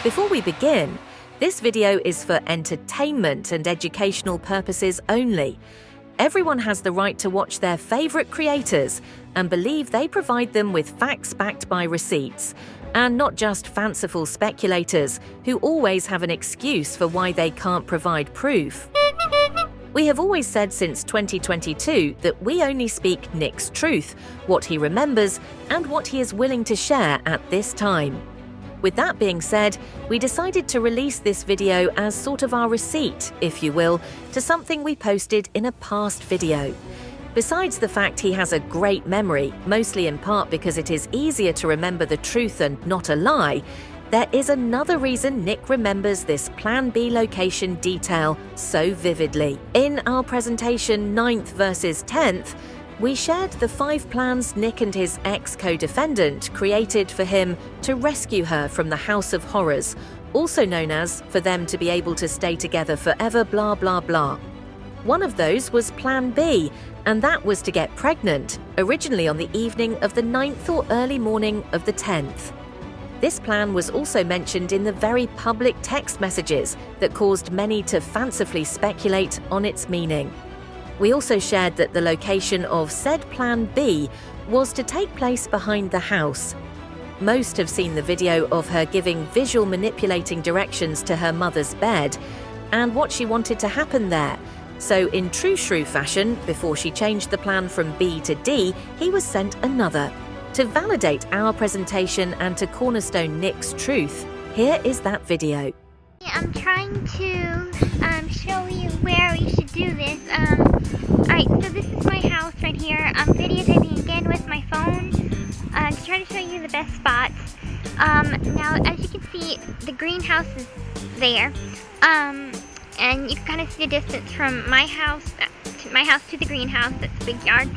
Before we begin, this video is for entertainment and educational purposes only. Everyone has the right to watch their favorite creators and believe they provide them with facts backed by receipts, and not just fanciful speculators who always have an excuse for why they can't provide proof. We have always said since 2022 that we only speak Nick's truth, what he remembers, and what he is willing to share at this time. With that being said, we decided to release this video as sort of our receipt, if you will, to something we posted in a past video. Besides the fact he has a great memory, mostly in part because it is easier to remember the truth and not a lie, there is another reason Nick remembers this Plan B location detail so vividly. In our presentation 9th versus 10th, we shared the 5 plans Nick and his ex-co-defendant created for him to rescue her from the House of Horrors, also known as for them to be able to stay together forever blah blah blah. One of those was Plan B, and that was to get pregnant, originally on the evening of the 9th or early morning of the 10th. This plan was also mentioned in the very public text messages that caused many to fancifully speculate on its meaning. We also shared that the location of said Plan B was to take place behind the house. Most have seen the video of her giving visual manipulating directions to her mother's bed and what she wanted to happen there. So in true shrew fashion, before she changed the plan from B to D, he was sent another. To validate our presentation and to cornerstone Nick's truth, here is that video. I'm trying to show you where we should do this. Alright, so this is my house right here. I'm videotaping again with my phone to try to show you the best spots. Now, as you can see, the greenhouse is there. And you can kind of see the distance from my house to the greenhouse. That's the big yard.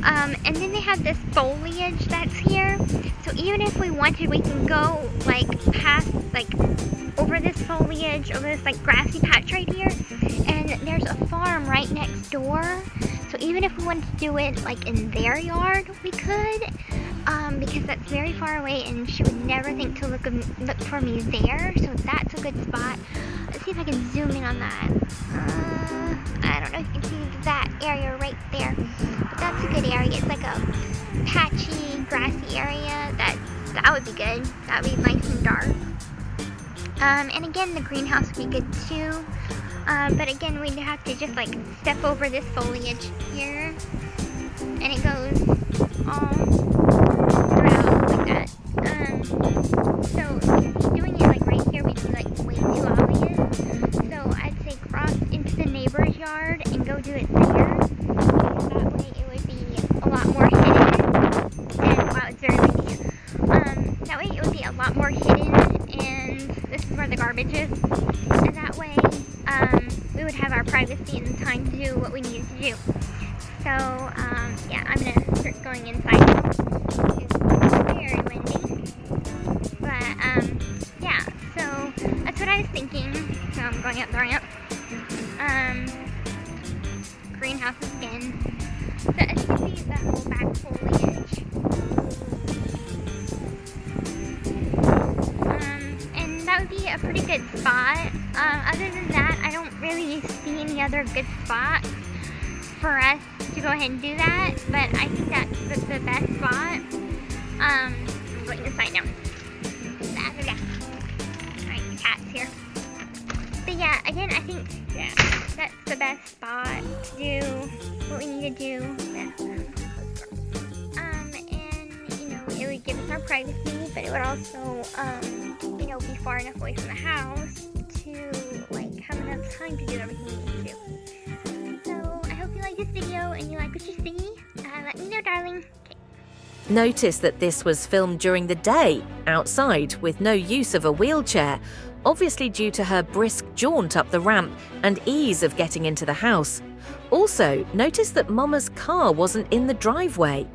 And then they have this foliage that's here. So even if we wanted, we can go like past, like over this foliage, over this like grassy patch right here. And there's a farm right next door. So even if we wanted to do it like in their yard, we could. Because that's very far away and she would never think to look for me there. So that's a good spot. Let's see if I can zoom in on that. I don't know if you can see that area right there. But that's a good area. It's like a patchy, grassy area. That would be good. That would be nice and dark. And again, the greenhouse would be good too. But again, we'd have to just like step over this foliage here. And it goes all around like that. So doing it like right here would be like way too obvious. So I'd say cross into the neighbor's yard and go do it there. That way it would be a lot more hidden. And wow, it's very windy. That way it would be a lot more hidden, and this is where the garbage is. And that way we would have our privacy and time to do what we needed to do. So yeah, I'm gonna start going inside now. It's very windy. But yeah, so that's what I was thinking. So I'm going up. Greenhouses again. So as you can see, that whole back foliage. And that would be a pretty good spot. Other than that, I don't really see any other good spots for us to go ahead and do that, but I think that's the best spot. I'm going inside now. Alright, the cat's here. But yeah, again, I think that's the best spot to do what we need to do. And you know, it would give us our privacy, but it would also you know, be far enough away from the house to like have enough time to do everything we need to do. So I hope you like this video and you like what you see. Let me know, darling. Okay. Notice that this was filmed during the day, outside, with no use of a wheelchair, obviously due to her brisk jaunt up the ramp and ease of getting into the house. Also, notice that Mama's car wasn't in the driveway.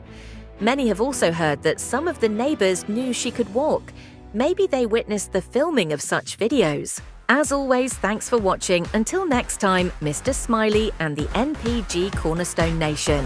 Many have also heard that some of the neighbours knew she could walk. Maybe they witnessed the filming of such videos. As always, thanks for watching. Until next time, Mr. Smiley and the NPG Cornerstone Nation.